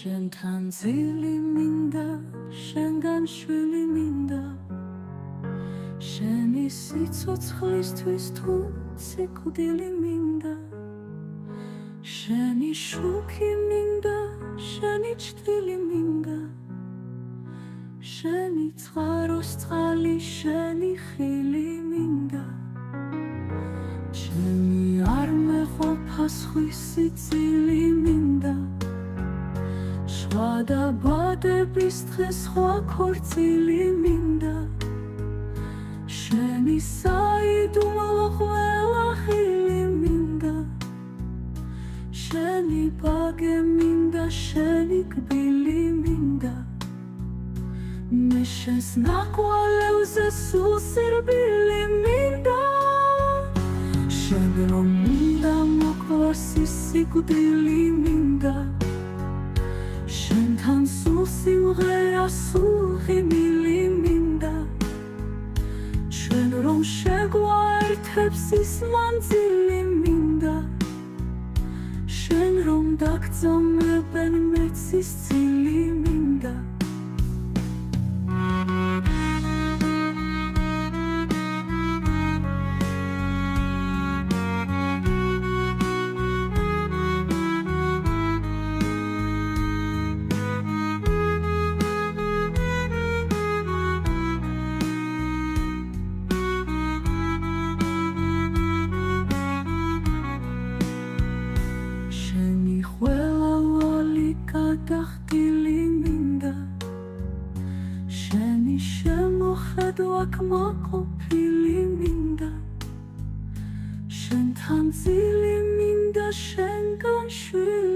შენთან ძილი მინდა, შენგან შვილი მინდა, შენი სიცოცხლისთვის თუ სიკვდილი მინდა, შენი შუქი მინდა, შენი ჭრილი მინდა, შენი წყაროს წყალი, შენი ხილი მინდა, ჩემი არ მეყოფა სხვისი წილი მინდა, სხვა დაბადების დღეს სხვა ქორწილი მინდა, შენი საიდუმლო ყველა ხილი მინდა, შენი ბაგე მინდა, შენი კბილი მინდა, მე შენს ნაკვალევზე სულ სირბილი მინდა, შენ რომ მინდა მოკლას ის სიკვდილი მინდა, შენთან სულ სიმღერა, სულ ღიმილი მინდა, ჩვენ რომ შეგვაერთებს ის მანძილი მინდა, შენ რომ დაგწომებენ მეც ის წილი მინდა. გადახდილი მინდა, შენი შემოხედვა კმაყოფილი მინდა, შენთან ძილი მინდა, შენგან შვილი